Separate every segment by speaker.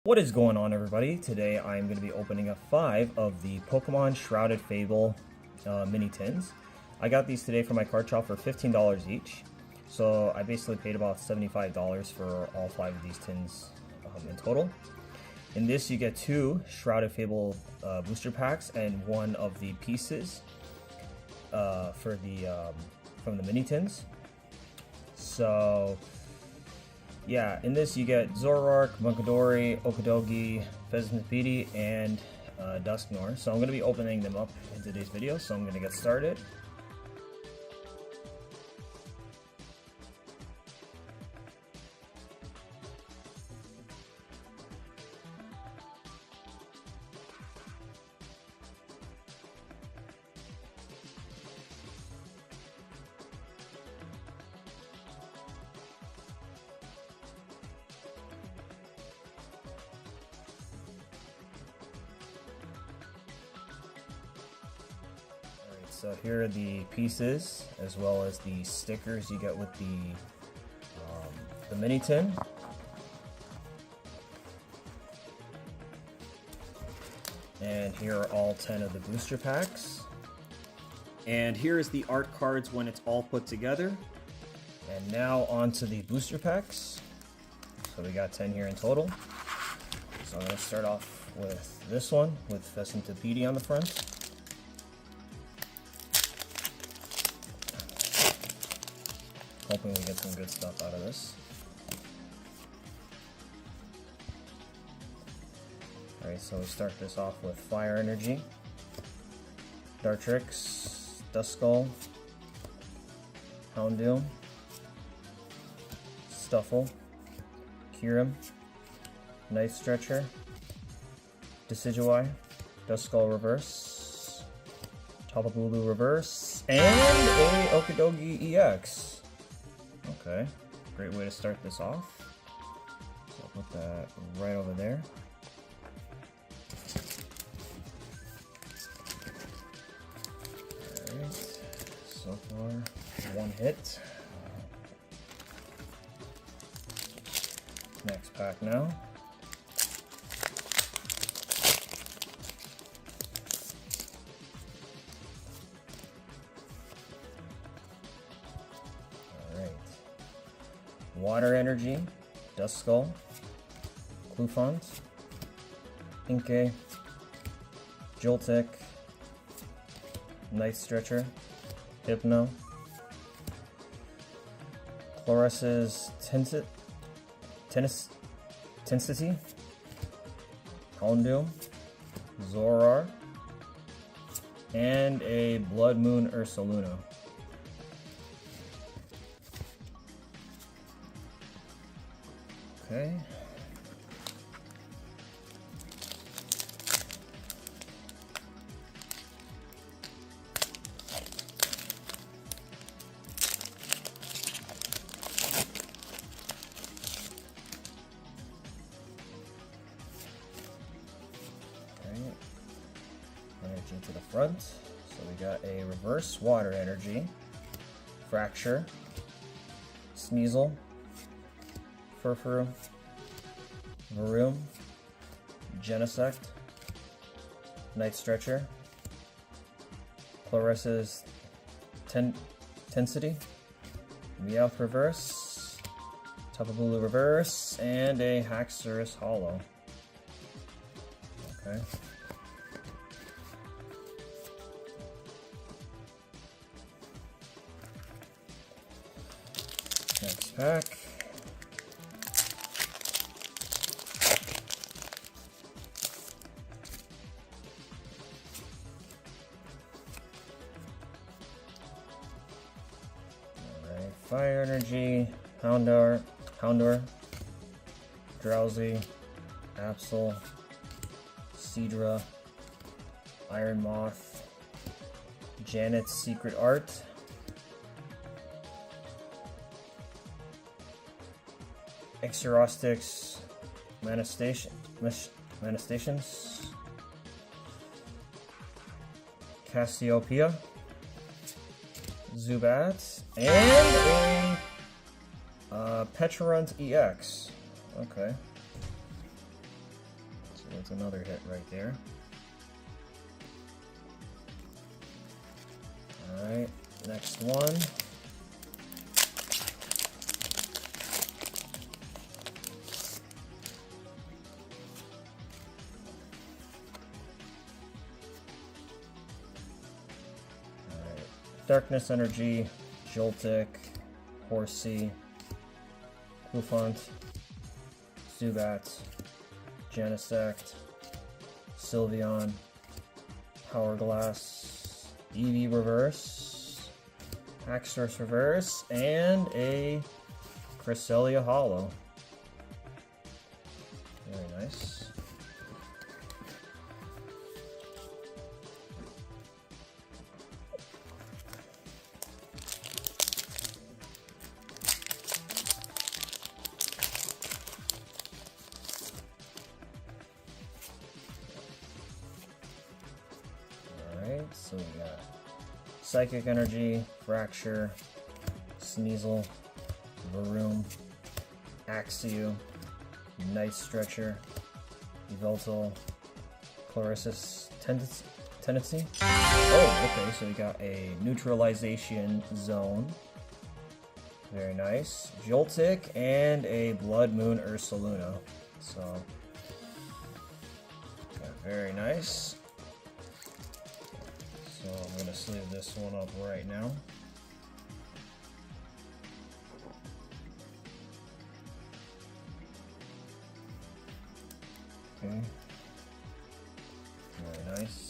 Speaker 1: What is going on, everybody? Today I am going to be opening up 5 of the Pokemon Shrouded Fable Mini Tins. I got these today from my card shop for $15 each. So I basically paid about $75 for all 5 of these tins in total. In this you get 2 Shrouded Fable booster packs and 1 of the pieces for the from the mini tins. So yeah, in this you get Zoroark, Munkidori, Okidogi, Pheasantipede, and Dusknoir. So I'm going to be opening them up in today's video, so I'm going to get started. So here are the pieces, as well as the stickers you get with the mini tin. And here are all 10 of the booster packs. And here is the art cards when it's all put together. And now on to the booster packs. So we got 10 here in total. So I'm going to start off with this one with Pheasantipede on the front. Hoping we get some good stuff out of this. Alright, so we start this off with Fire Energy, Dartrix, Duskull, Houndoom, Stuffle, Kyurem, Night Stretcher, Decidueye, Duskull Reverse, Tapu Bulu Reverse, and a Okidogi EX. Okay, great way to start this off. So I'll put that right over there. Alright, so far, one hit. Next pack now. Water Energy, Duskull, Cloufant, Inkay, Joltik, Night Stretcher, Hypno, Chloris's Tensity, Houndoom, Zoroark, and a Blood Moon Ursaluna. Okay. Energy to the front. So we got a reverse Water Energy, Fracture, Sneasel, Furfuru, Varoom, Genesect, Night Stretcher, Chloris's Tensity, Meowth Reverse, Tapu Bulu Reverse, and a Haxorus Hollow. Okay. Next pack. Fire Energy, Houndour, Drowsy, Absol, Seadra, Iron Moth, Janet's Secret Art, Exorostix, Manifestations, Cassiopeia, Zubat, and a Pecharunt EX. Okay. that's another hit right there. Alright, next one. Darkness Energy, Joltik, Horsea, Hunt, Zubat, Genesect, Sylveon, Hourglass, Eevee Reverse, Haxorus Reverse, and a Cresselia Holo. Very nice. So we got Psychic Energy, Fracture, Sneasel, Varoom, Axew, Night Stretcher, Yveltal, Clarissa's Tendency. Oh, okay, so we got a Neutralization Zone. Very nice. Joltik and a Blood Moon Ursaluna. So, yeah, very nice. So I'm going to sleeve this one up right now. Okay. Very nice.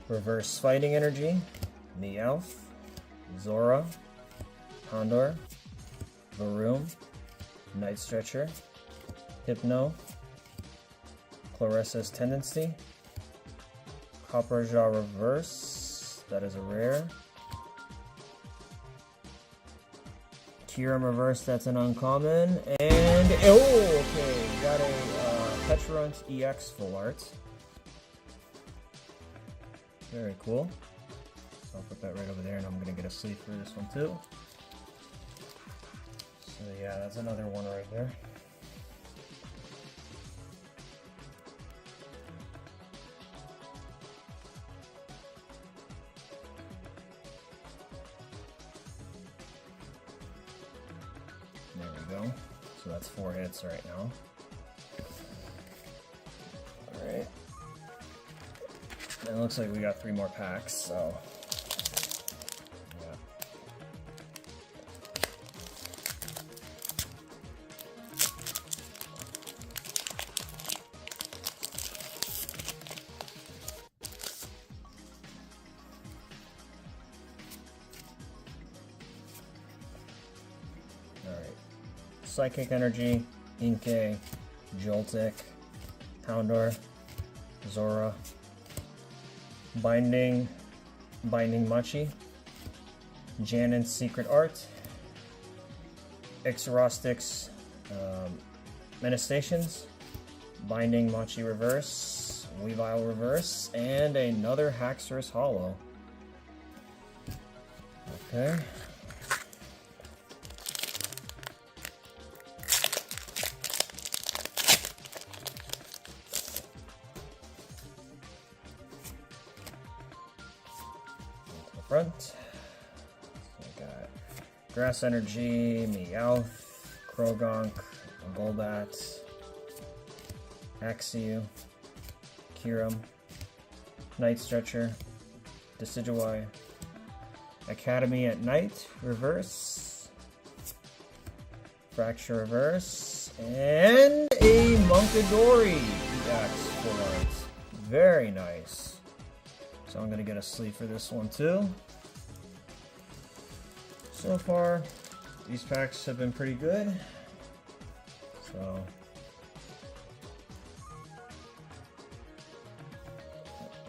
Speaker 1: Reverse Fighting Energy, Meowth, Zora, Houndour, Varoom, Night Stretcher, Hypno, Clarissa's Tendency, Copperjaw Reverse, that is a rare, Kyurem Reverse, that's an uncommon, and oh, okay, we got a Pecharunt EX Full Art. Very cool. So I'll put that right over there, and I'm going to get a sleeve for this one too. So yeah, that's another one right there. There we go. So that's 4 hits right now. Alright. And it looks like we got 3 more packs, so yeah. Alright. Psychic Energy, Inkay, Joltik, Houndour, Zora, Binding Machi, Janen's Secret Art, Ixorostix, Menastations, Binding Machi Reverse, Weavile Reverse, and another Haxorus Holo. Okay. Front. So we got Grass Energy, Meowth, Croagunk, Golbat, Axew, Kyurem, Night Stretcher, Decidueye, Academy at Night, Reverse, Fracture Reverse, and a Munkidori EX for art. Very nice. So I'm going to get a sleeve for this one too. So far, these packs have been pretty good. So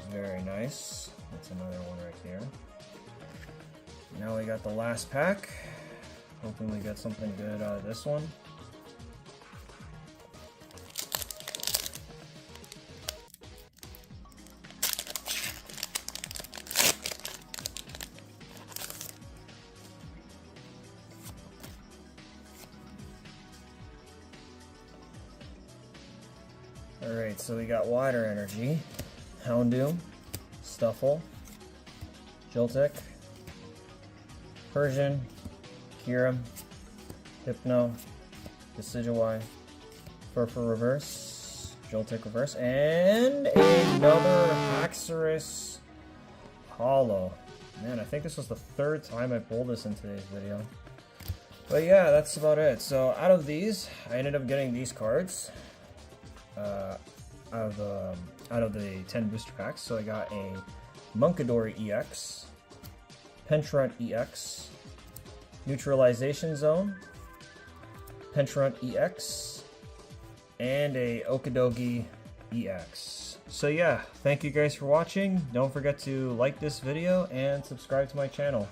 Speaker 1: very nice. That's another one right there. Now we got the last pack. Hoping we get something good out of this one. Alright, so we got Water Energy, Houndoom, Stuffle, Joltik, Persian, Kyurem, Hypno, Decidueye, Furfur Reverse, Joltik Reverse, and another Haxorus Holo. Man, I think this was the third time I pulled this in today's video. But yeah, that's about it. So out of these, I ended up getting these cards out of the 10 booster packs. So I got a Munkidori EX, Penchant EX, Neutralization Zone, Penchant EX, and a Okidogi EX. So yeah, thank you guys for watching. Don't forget to like this video and subscribe to my channel.